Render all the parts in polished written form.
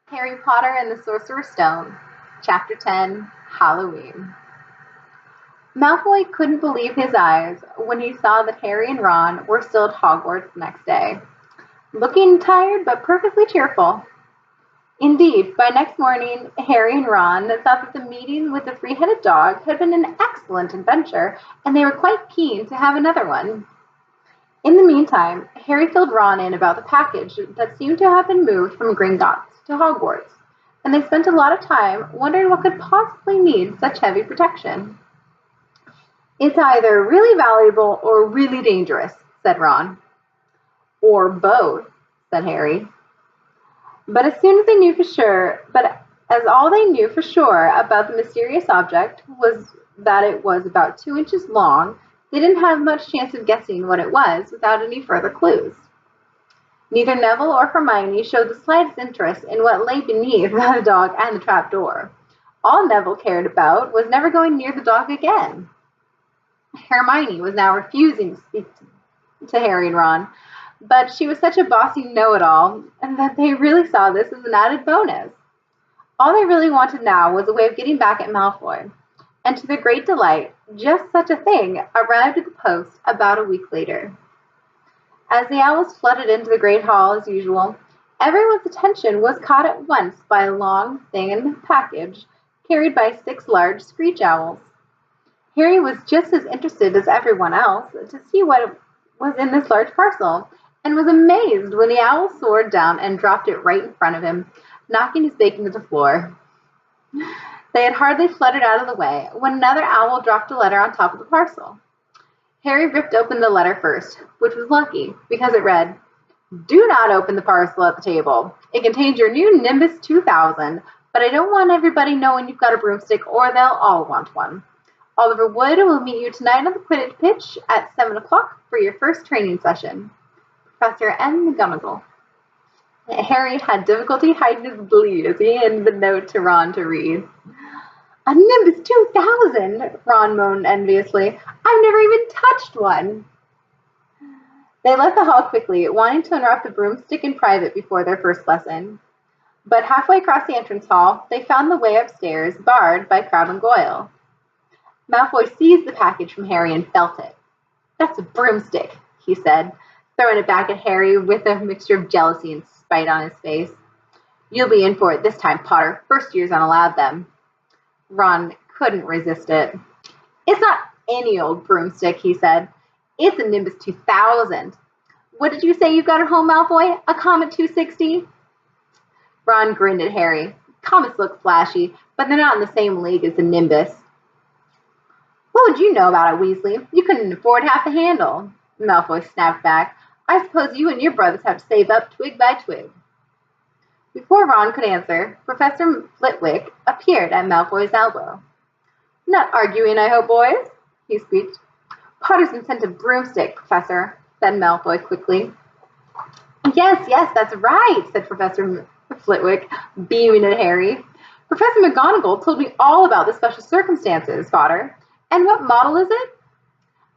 Harry Potter and the Sorcerer's Stone, Chapter 10, Halloween. Malfoy couldn't believe his eyes when he saw that Harry and Ron were still at Hogwarts the next day, looking tired but perfectly cheerful. Indeed, by next morning, Harry and Ron thought that the meeting with the three-headed dog had been an excellent adventure, and they were quite keen to have another one. In the meantime, Harry filled Ron in about the package that seemed to have been moved from Gringotts to Hogwarts, and they spent a lot of time wondering what could possibly need such heavy protection. "It's either really valuable or really dangerous," said Ron. "Or both," said Harry. But as soon as they knew for sure, but as all they knew for sure about the mysterious object was that it was about 2 inches long, they didn't have much chance of guessing what it was without any further clues. Neither Neville or Hermione showed the slightest interest in what lay beneath the dog and the trapdoor. All Neville cared about was never going near the dog again. Hermione was now refusing to speak to Harry and Ron, but she was such a bossy know-it-all, and that they really saw this as an added bonus. All they really wanted now was a way of getting back at Malfoy, and to their great delight, just such a thing arrived at the post about a week later. As the owls flooded into the great hall as usual, everyone's attention was caught at once by a long, thin package carried by 6 large screech owls. Harry was just as interested as everyone else to see what was in this large parcel, and was amazed when the owl soared down and dropped it right in front of him, knocking his bacon to the floor. They had hardly fluttered out of the way when another owl dropped a letter on top of the parcel. Harry ripped open the letter first, which was lucky, because it read, "Do not open the parcel at the table. It contains your new Nimbus 2000, but I don't want everybody knowing you've got a broomstick or they'll all want one. Oliver Wood will meet you tonight on the Quidditch pitch at 7 o'clock for your first training session. Professor M. McGonagall." Harry had difficulty hiding his glee as he handed the note to Ron to read. "A Nimbus 2000, Ron moaned enviously. "I've never even touched one." They left the hall quickly, wanting to unwrap the broomstick in private before their first lesson. But halfway across the entrance hall, they found the way upstairs barred by Crabbe and Goyle. Malfoy seized the package from Harry and felt it. "That's a broomstick," he said, throwing it back at Harry with a mixture of jealousy and spite on his face. "You'll be in for it this time, Potter. First years aren't allowed them." Ron couldn't resist it. "It's not any old broomstick," he said. "It's a Nimbus 2000. What did you say you've got at home, Malfoy? A Comet 260? Ron grinned at Harry. "Comets look flashy, but they're not in the same league as the Nimbus." "What would you know about it, Weasley? You couldn't afford half the handle." Malfoy snapped back. "I suppose you and your brothers have to save up twig by twig." Before Ron could answer, Professor Flitwick appeared at Malfoy's elbow. "Not arguing, I hope, boys?" he squeaked. "Potter's been sent a broomstick, Professor," said Malfoy quickly. Yes, that's right," said Professor Flitwick, beaming at Harry. "Professor McGonagall told me all about the special circumstances, Potter. And what model is it?"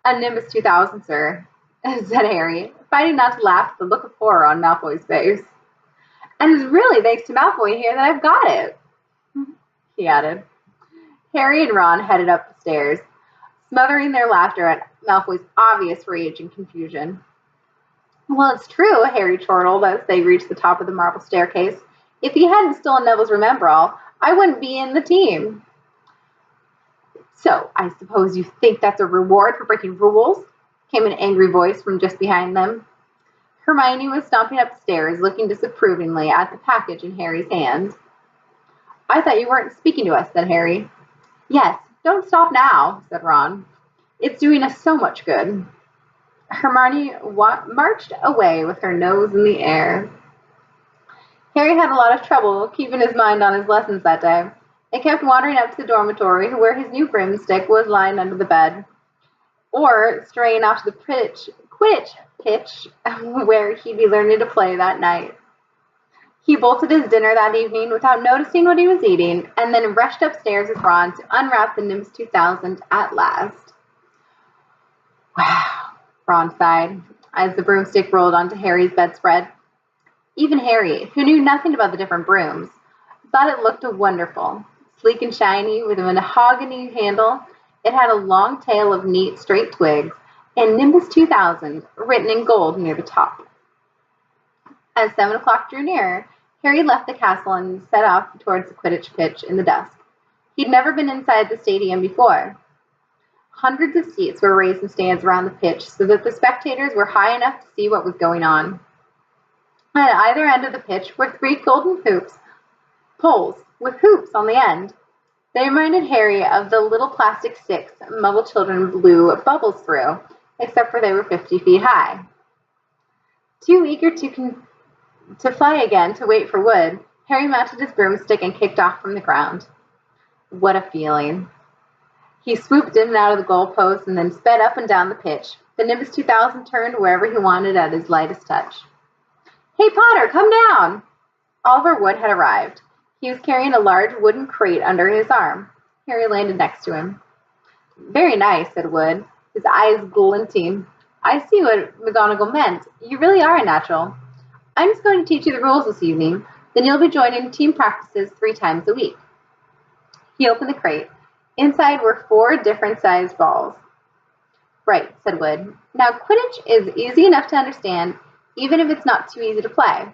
"A Nimbus 2000, sir," said Harry, fighting not to laugh at the look of horror on Malfoy's face. "And it's really thanks to Malfoy here that I've got it," he added. Harry and Ron headed up the stairs, smothering their laughter at Malfoy's obvious rage and confusion. "Well, it's true," Harry chortled as they reached the top of the marble staircase. "If he hadn't stolen Neville's Remembrall, I wouldn't be in the team." "So, I suppose you think that's a reward for breaking rules?" came an angry voice from just behind them. Hermione was stomping up the stairs, looking disapprovingly at the package in Harry's hand. "I thought you weren't speaking to us," said Harry. "Yes, don't stop now," said Ron. "It's doing us so much good." Hermione marched away with her nose in the air. Harry had a lot of trouble keeping his mind on his lessons that day. He kept wandering up to the dormitory where his new broomstick was lying under the bed, or straying off to the Quidditch pitch where he'd be learning to play that night. He bolted his dinner that evening without noticing what he was eating, and then rushed upstairs with Ron to unwrap the Nimbus 2000 at last. "Wow," Ron sighed, as the broomstick rolled onto Harry's bedspread. Even Harry, who knew nothing about the different brooms, thought it looked wonderful. Sleek and shiny, with a mahogany handle, it had a long tail of neat, straight twigs, and Nimbus 2000 written in gold near the top. As 7 o'clock drew nearer, Harry left the castle and set off towards the Quidditch pitch in the dusk. He'd never been inside the stadium before. Hundreds of seats were raised in stands around the pitch so that the spectators were high enough to see what was going on. At either end of the pitch were 3 golden poles with hoops on the end. They reminded Harry of the little plastic sticks Muggle children blew bubbles through, except for they were 50 feet high. Too eager to fly again to wait for Wood, Harry mounted his broomstick and kicked off from the ground. What a feeling. He swooped in and out of the goalpost and then sped up and down the pitch. The Nimbus 2000 turned wherever he wanted at his lightest touch. Hey, Potter, come down! Oliver Wood had arrived. He was carrying a large wooden crate under his arm. Harry landed next to him. Very nice, said Wood, his eyes glinting. I see what McGonagall meant. You really are a natural. I'm just going to teach you the rules this evening. Then you'll be joining team practices 3 times a week. He opened the crate. Inside were 4 different-sized balls. Right, said Wood. Now, Quidditch is easy enough to understand, even if it's not too easy to play.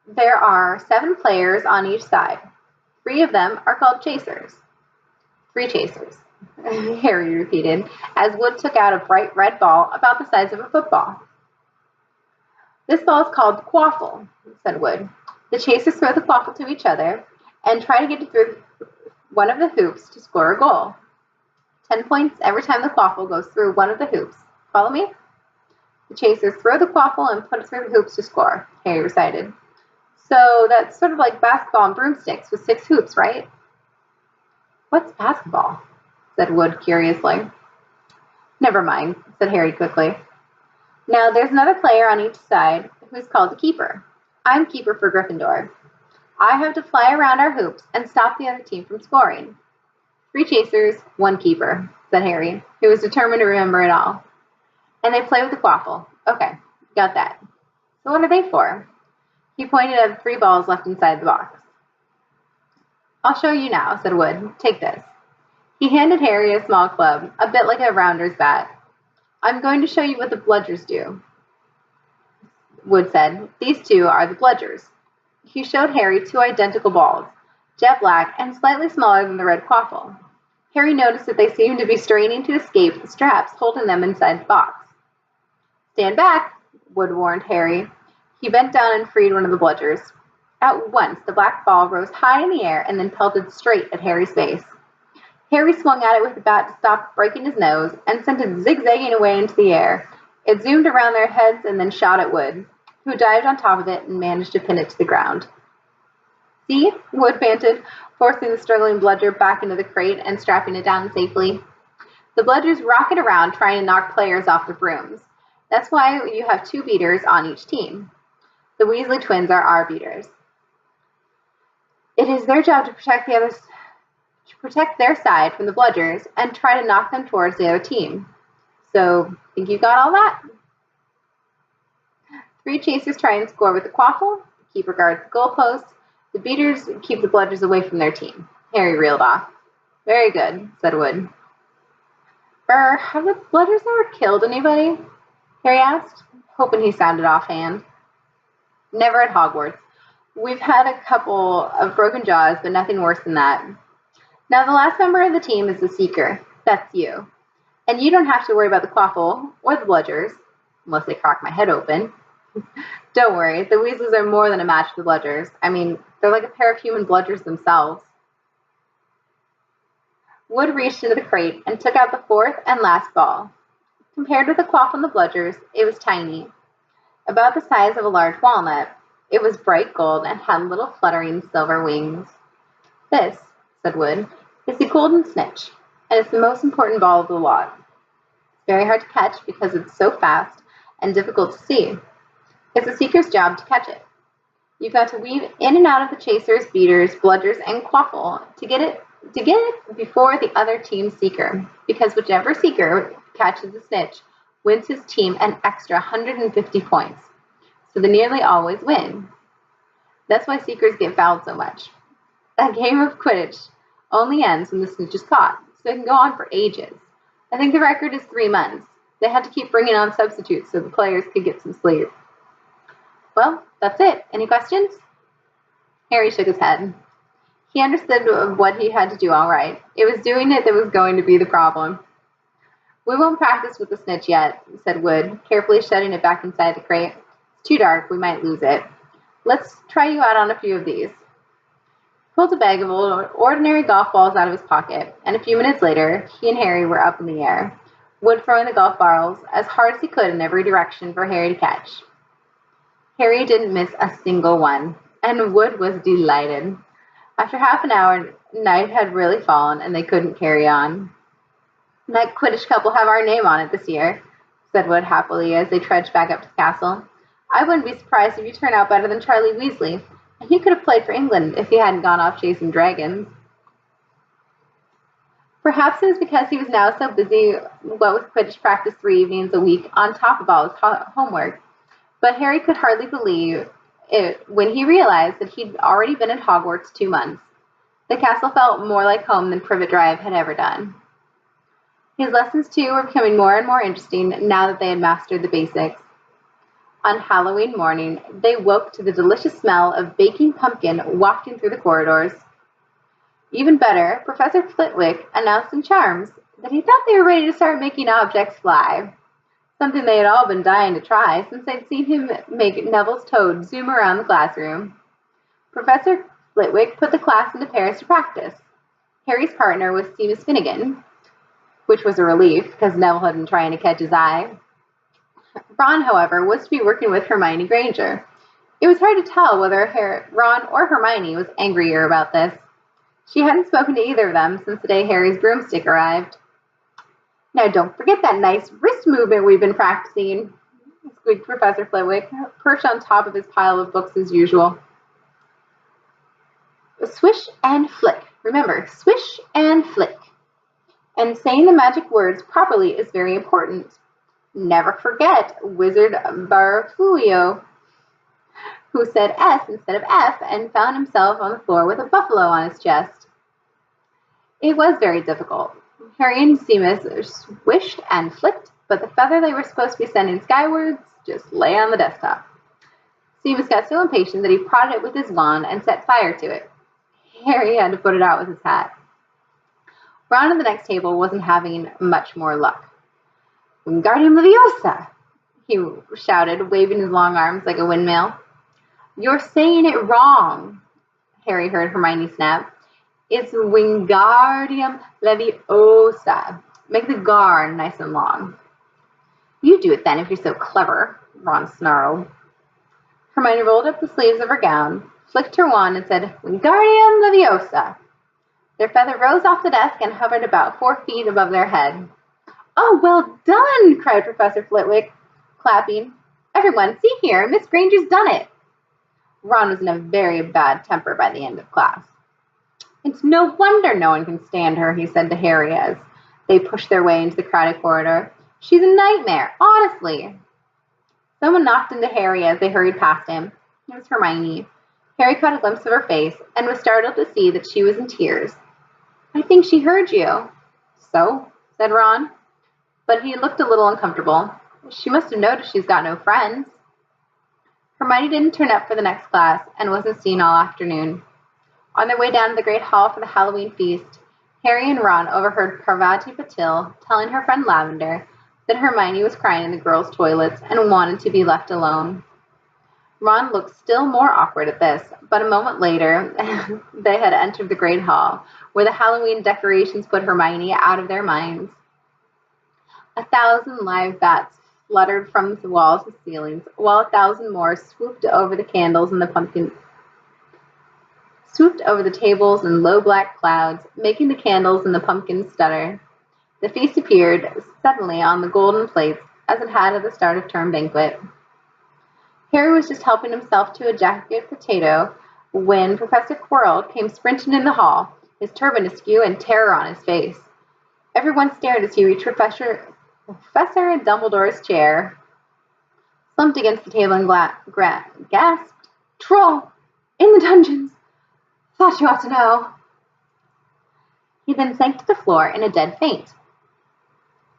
There are 7 players on each side. 3 of them are called chasers. 3 chasers, Harry repeated, as Wood took out a bright red ball about the size of a football. This ball is called quaffle, said Wood. The chasers throw the quaffle to each other and try to get it through one of the hoops to score a goal. 10 points every time the quaffle goes through one of the hoops. Follow me? The chasers throw the quaffle and put it through the hoops to score, Harry recited. So that's sort of like basketball and broomsticks with 6 hoops, right? What's basketball? Said Wood curiously. Never mind, said Harry quickly. Now there's another player on each side who's called a keeper. I'm keeper for Gryffindor. I have to fly around our hoops and stop the other team from scoring. 3 chasers, 1 keeper, said Harry, who was determined to remember it all. And they play with the quaffle. Okay, got that. So what are they for? He pointed at the 3 balls left inside the box. I'll show you now, said Wood. Take this. He handed Harry a small club, a bit like a rounder's bat. I'm going to show you what the bludgers do. Wood said, These 2 are the bludgers. He showed Harry 2 identical balls, jet black and slightly smaller than the red quaffle. Harry noticed that they seemed to be straining to escape the straps holding them inside the box. Stand back, Wood warned Harry. He bent down and freed one of the bludgers. At once, the black ball rose high in the air and then pelted straight at Harry's face. Harry swung at it with the bat to stop breaking his nose and sent it zigzagging away into the air. It zoomed around their heads and then shot at Wood, who dived on top of it and managed to pin it to the ground. See? Wood panted, forcing the struggling bludger back into the crate and strapping it down safely. The bludgers rocket around trying to knock players off the brooms. That's why you have 2 beaters on each team. The Weasley twins are our beaters. It is their job to protect their side from the bludgers and try to knock them towards the other team. So, think you got all that? 3 chasers try and score with the quaffle. The keeper guards the goalpost. The beaters keep the bludgers away from their team. Harry reeled off. Very good, said Wood. Have the bludgers ever killed anybody? Harry asked, hoping he sounded offhand. Never at Hogwarts. We've had a couple of broken jaws, but nothing worse than that. Now, the last member of the team is the Seeker. That's you. And you don't have to worry about the quaffle or the bludgers, unless they crack my head open. Don't worry, the Weasleys are more than a match for the bludgers. I mean, they're like a pair of human bludgers themselves. Wood reached into the crate and took out the 4th and last ball. Compared with the quaffle and the bludgers, it was tiny, about the size of a large walnut. It was bright gold and had little fluttering silver wings. This, said Wood, is the golden snitch, and it's the most important ball of the lot. It's very hard to catch because it's so fast and difficult to see. It's the Seeker's job to catch it. You've got to weave in and out of the chasers, beaters, bludgers, and quaffle to get it before the other team's Seeker, because whichever Seeker catches the snitch wins his team an extra 150 points. So they nearly always win. That's why Seekers get fouled so much. That game of Quidditch only ends when the snitch is caught, so it can go on for ages. I think the record is 3 months. They had to keep bringing on substitutes so the players could get some sleep. Well, that's it. Any questions? Harry shook his head. He understood what he had to do all right. It was doing it that was going to be the problem. We won't practice with the snitch yet, said Wood, carefully shutting it back inside the crate. It's too dark. We might lose it. Let's try you out on a few of these. He pulled a bag of ordinary golf balls out of his pocket, and a few minutes later, he and Harry were up in the air, Wood throwing the golf balls as hard as he could in every direction for Harry to catch. Harry didn't miss a single one, and Wood was delighted. After half an hour, night had really fallen, and they couldn't carry on. That Quidditch Cup will have our name on it this year, said Wood happily as they trudged back up to the castle. I wouldn't be surprised if you turn out better than Charlie Weasley, and he could have played for England if he hadn't gone off chasing dragons. Perhaps it was because he was now so busy with Quidditch practice 3 evenings a week on top of all his homework, but Harry could hardly believe it when he realized that he'd already been at Hogwarts 2 months. The castle felt more like home than Privet Drive had ever done. His lessons, too, were becoming more and more interesting now that they had mastered the basics. On Halloween morning, they woke to the delicious smell of baking pumpkin wafting through the corridors. Even better, Professor Flitwick announced in Charms that he thought they were ready to start making objects fly, something they had all been dying to try since they'd seen him make Neville's toad zoom around the classroom. Professor Flitwick put the class into pairs to practice. Harry's partner was Seamus Finnegan, which was a relief because Neville had been trying to catch his eye. Ron, however, was to be working with Hermione Granger. It was hard to tell whether Ron or Hermione was angrier about this. She hadn't spoken to either of them since the day Harry's broomstick arrived. Now don't forget that nice wrist movement we've been practicing, squeaked Professor Flitwick, perched on top of his pile of books as usual. Swish and flick. Remember, swish and flick. And saying the magic words properly is very important. Never forget Wizard Barfulio, who said S instead of F and found himself on the floor with a buffalo on his chest. It was very difficult. Harry and Seamus swished and flicked, but the feather they were supposed to be sending skywards just lay on the desktop. Seamus got so impatient that he prodded it with his wand and set fire to it. Harry had to put it out with his hat. Ron at the next table wasn't having much more luck. Wingardium Leviosa! He shouted, waving his long arms like a windmill. You're saying it wrong, Harry heard Hermione snap. It's Wingardium Leviosa. Make the gar nice and long. You do it then if you're so clever, Ron snarled. Hermione rolled up the sleeves of her gown, flicked her wand, and said, Wingardium Leviosa. Their feather rose off the desk and hovered about 4 feet above their head. Oh, well done, cried Professor Flitwick, clapping. Everyone, see here, Miss Granger's done it. Ron was in a very bad temper by the end of class. It's no wonder no one can stand her, he said to Harry as they pushed their way into the crowded corridor. She's a nightmare, honestly. Someone knocked into Harry as they hurried past him. It was Hermione. Harry caught a glimpse of her face and was startled to see that she was in tears. I think she heard you. So, said Ron. But he looked a little uncomfortable. She must have noticed she's got no friends. Hermione didn't turn up for the next class and wasn't seen all afternoon. On their way down to the Great Hall for the Halloween feast, Harry and Ron overheard Parvati Patil telling her friend Lavender that Hermione was crying in the girls' toilets and wanted to be left alone. Ron looked still more awkward at this, but a moment later, they had entered the Great Hall, where the Halloween decorations put Hermione out of their minds. 1,000 live bats fluttered from the walls and ceilings, while 1,000 more swooped over the candles and swooped over the tables in low black clouds, making the candles and the pumpkins stutter. The feast appeared suddenly on the golden plates, as it had at the start of term banquet. Harry was just helping himself to a jagged potato when Professor Quirrell came sprinting in the hall, his turban askew and terror on his face. Everyone stared as he reached Professor Dumbledore's chair, slumped against the table and gasped, Troll! In the dungeons! Thought you ought to know. He then sank to the floor in a dead faint.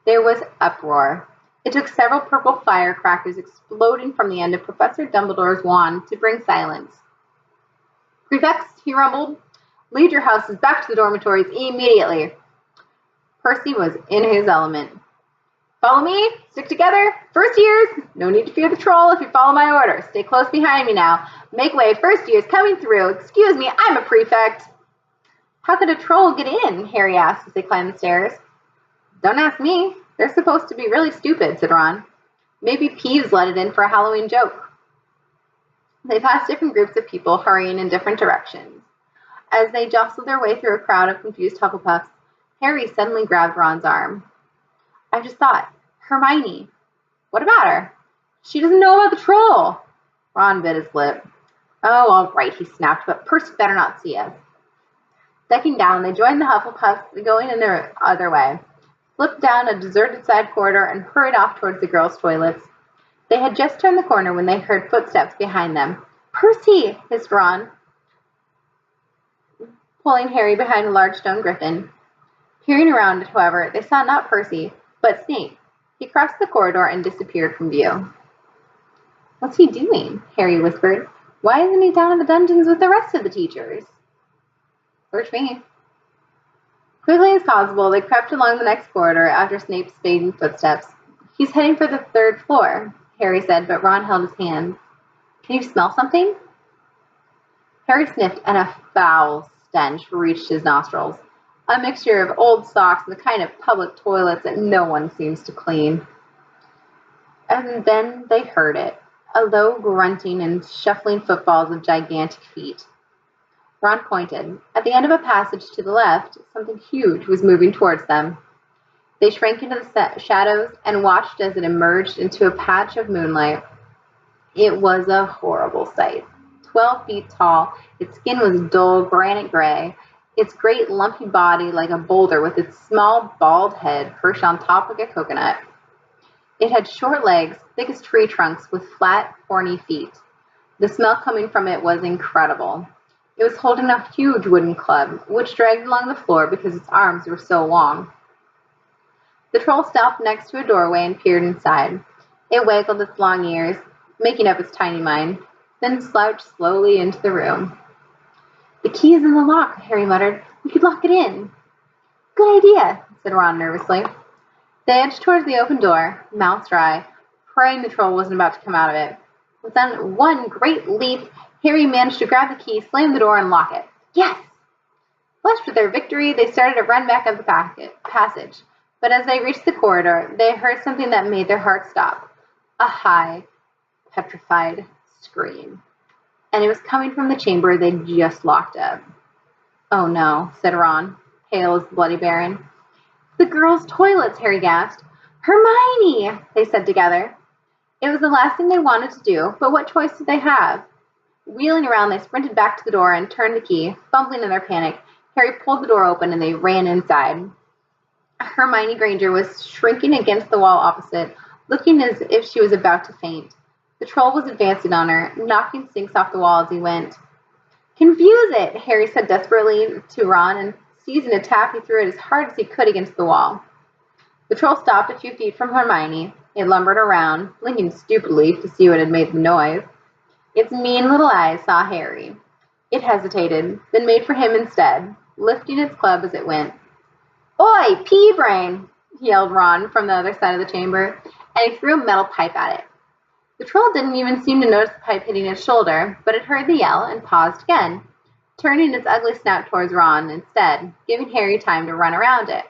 There was uproar. It took several purple firecrackers exploding from the end of Professor Dumbledore's wand to bring silence. Prefects, he rumbled, lead your houses back to the dormitories immediately. Percy was in his element. Follow me, stick together, first years, no need to fear the troll if you follow my orders. Stay close behind me now. Make way, first years coming through. Excuse me, I'm a prefect. How could a troll get in? Harry asked as they climbed the stairs. Don't ask me. They're supposed to be really stupid, said Ron. Maybe Peeves let it in for a Halloween joke. They passed different groups of people hurrying in different directions. As they jostled their way through a crowd of confused Hufflepuffs, Harry suddenly grabbed Ron's arm. I just thought, Hermione. What about her? She doesn't know about the troll. Ron bit his lip. Oh, all right, he snapped, but Percy better not see us. Ducking down, they joined the Hufflepuffs, going in their other way, slipped down a deserted side corridor, and hurried off towards the girls' toilets. They had just turned the corner when they heard footsteps behind them. Percy! Hissed Ron, pulling Harry behind a large stone griffin. Peering around it, however, they saw not Percy, but Snape. He crossed the corridor and disappeared from view. What's he doing? Harry whispered. Why isn't he down in the dungeons with the rest of the teachers? Search me. Quickly as possible, they crept along the next corridor after Snape's fading footsteps. He's heading for the third floor, Harry said, but Ron held his hand. Can you smell something? Harry sniffed, and a foul stench reached his nostrils. A mixture of old socks and the kind of public toilets that no one seems to clean. And then they heard it, a low grunting and shuffling footfalls of gigantic feet. Ron pointed. At the end of a passage to the left, something huge was moving towards them. They shrank into the shadows and watched as it emerged into a patch of moonlight. It was a horrible sight. 12 feet tall, its skin was dull granite gray, its great lumpy body like a boulder with its small bald head perched on top like a coconut. It had short legs, thick as tree trunks, with flat, horny feet. The smell coming from it was incredible. It was holding a huge wooden club, which dragged along the floor because its arms were so long. The troll stopped next to a doorway and peered inside. It waggled its long ears, making up its tiny mind, then slouched slowly into the room. The key is in the lock, Harry muttered. We could lock it in. Good idea, said Ron nervously. They edged towards the open door, mouths dry, praying the troll wasn't about to come out of it. With then one great leap, Harry managed to grab the key, slam the door, and lock it. Yes! Flushed with their victory, they started to run back up the passage. But as they reached the corridor, they heard something that made their hearts stop. A high, petrified scream. And it was coming from the chamber they'd just locked up. Oh no, said Ron, pale as the Bloody Baron. The girls' toilets, Harry gasped. Hermione, they said together. It was the last thing they wanted to do, but what choice did they have? Wheeling around, they sprinted back to the door and turned the key. Fumbling in their panic, Harry pulled the door open and they ran inside. Hermione Granger was shrinking against the wall opposite, looking as if she was about to faint. The troll was advancing on her, knocking sinks off the wall as he went. Confuse it, Harry said desperately to Ron, and seizing a tap, he threw it as hard as he could against the wall. The troll stopped a few feet from Hermione. It lumbered around, blinking stupidly to see what had made the noise. Its mean little eyes saw Harry. It hesitated, then made for him instead, lifting its club as it went. Oi, pea-brain, yelled Ron from the other side of the chamber, and he threw a metal pipe at it. The troll didn't even seem to notice the pipe hitting its shoulder, but it heard the yell and paused again, turning its ugly snout towards Ron instead, giving Harry time to run around it.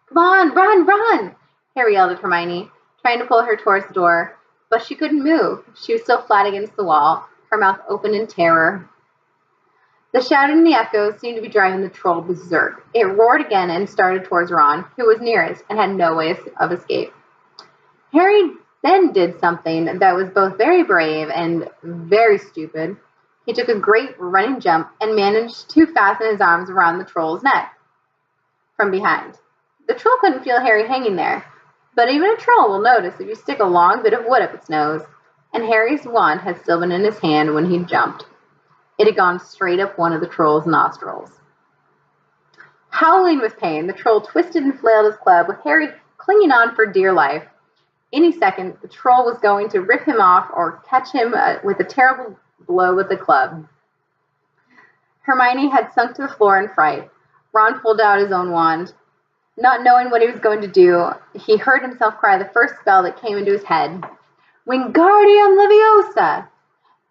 Come on, run, run! Harry yelled at Hermione, trying to pull her towards the door, but she couldn't move. She was still flat against the wall, her mouth open in terror. The shouting and the echoes seemed to be driving the troll berserk. It roared again and started towards Ron, who was nearest and had no way of escape. Harry then did something that was both very brave and very stupid. He took a great running jump and managed to fasten his arms around the troll's neck from behind. The troll couldn't feel Harry hanging there, but even a troll will notice if you stick a long bit of wood up its nose, and Harry's wand had still been in his hand when he jumped. It had gone straight up one of the troll's nostrils. Howling with pain, the troll twisted and flailed his club, with Harry clinging on for dear life. Any second, the troll was going to rip him off or catch him with a terrible blow with the club. Hermione had sunk to the floor in fright. Ron pulled out his own wand. Not knowing what he was going to do, he heard himself cry the first spell that came into his head. Wingardium Leviosa!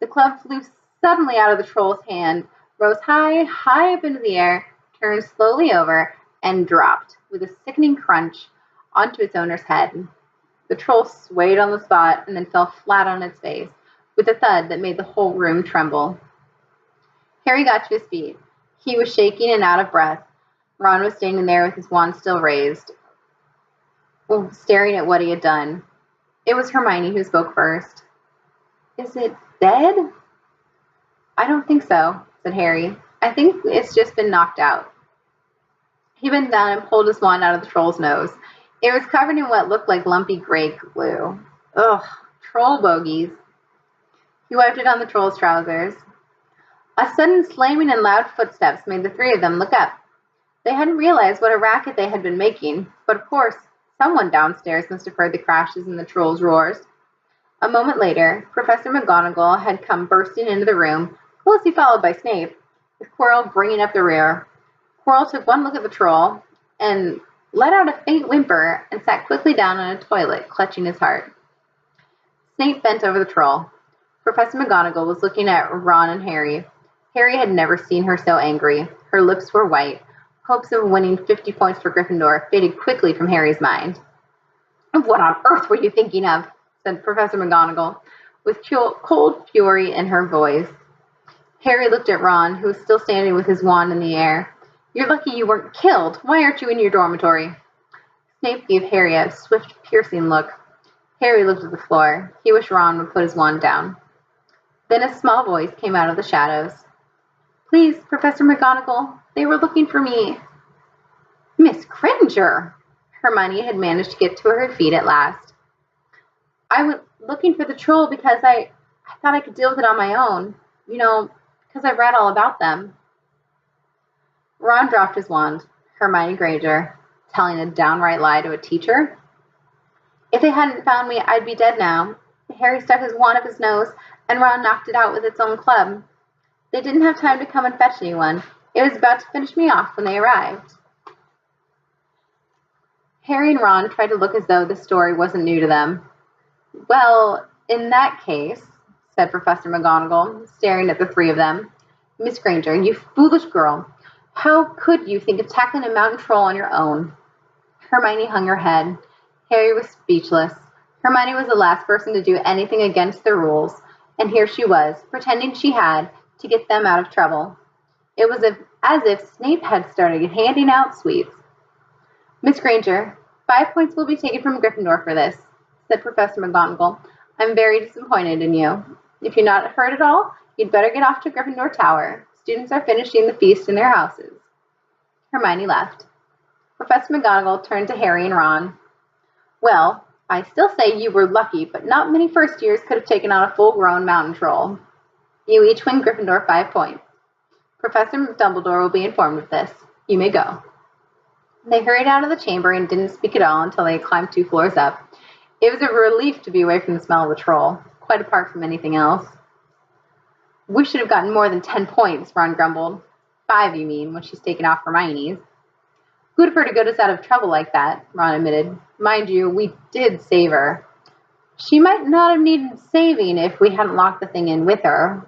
The club flew suddenly out of the troll's hand, rose high, high up into the air, turned slowly over, and dropped, with a sickening crunch, onto its owner's head. The troll swayed on the spot and then fell flat on its face, with a thud that made the whole room tremble. Harry got to his feet. He was shaking and out of breath. Ron was standing there with his wand still raised, staring at what he had done. It was Hermione who spoke first. Is it dead? I don't think so, said Harry. I think it's just been knocked out. He bent down and pulled his wand out of the troll's nose. It was covered in what looked like lumpy gray glue. Ugh, troll bogies. He wiped it on the troll's trousers. A sudden slamming and loud footsteps made the three of them look up. They hadn't realized what a racket they had been making, but of course, someone downstairs must have heard the crashes and the troll's roars. A moment later, Professor McGonagall had come bursting into the room, closely followed by Snape, with Quirrell bringing up the rear. Quirrell took one look at the troll and let out a faint whimper and sat quickly down on a toilet, clutching his heart. Snape bent over the troll. Professor McGonagall was looking at Ron and Harry. Harry had never seen her so angry. Her lips were white. Hopes of winning 50 points for Gryffindor faded quickly from Harry's mind. What on earth were you thinking of? Said Professor McGonagall, with cold fury in her voice. Harry looked at Ron, who was still standing with his wand in the air. You're lucky you weren't killed. Why aren't you in your dormitory? Snape gave Harry a swift, piercing look. Harry looked at the floor. He wished Ron would put his wand down. Then a small voice came out of the shadows. Please, Professor McGonagall, they were looking for me. Miss Cringer! Hermione had managed to get to her feet at last. I was looking for the troll because I thought I could deal with it on my own. You know, because I read all about them. Ron dropped his wand. Hermione Granger, telling a downright lie to a teacher? If they hadn't found me, I'd be dead now. Harry stuck his wand up his nose, and Ron knocked it out with its own club. They didn't have time to come and fetch anyone. It was about to finish me off when they arrived. Harry and Ron tried to look as though the story wasn't new to them. Well, in that case, said Professor McGonagall, staring at the three of them. Miss Granger, you foolish girl. How could you think of tackling a mountain troll on your own? Hermione hung her head. Harry was speechless. Hermione was the last person to do anything against the rules, and here she was, pretending she had, to get them out of trouble. It was as if Snape had started handing out sweets. Miss Granger, 5 points will be taken from Gryffindor for this, said Professor McGonagall. I'm very disappointed in you. If you're not hurt at all, you'd better get off to Gryffindor Tower. Students are finishing the feast in their houses. Hermione left. Professor McGonagall turned to Harry and Ron. Well, I still say you were lucky, but not many first years could have taken on a full-grown mountain troll. You each win Gryffindor 5 points. Professor Dumbledore will be informed of this. You may go. They hurried out of the chamber and didn't speak at all until they had climbed 2 floors up. It was a relief to be away from the smell of the troll, quite apart from anything else. We should have gotten more than 10 points, Ron grumbled. 5, you mean, when she's taken off Hermione's. Good of her to get us out of trouble like that, Ron admitted. Mind you, we did save her. She might not have needed saving if we hadn't locked the thing in with her,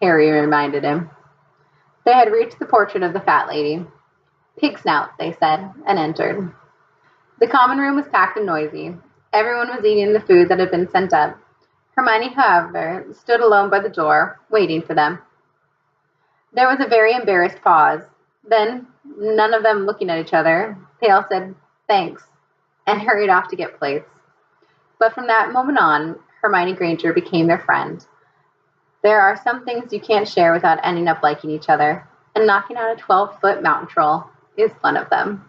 Harry reminded him. They had reached the portrait of the fat lady. Pig snout, they said, and entered. The common room was packed and noisy. Everyone was eating the food that had been sent up. Hermione, however, stood alone by the door, waiting for them. There was a very embarrassed pause. Then, none of them looking at each other, they all said, thanks, and hurried off to get plates. But from that moment on, Hermione Granger became their friend. There are some things you can't share without ending up liking each other, and knocking out a 12-foot mountain troll is one of them.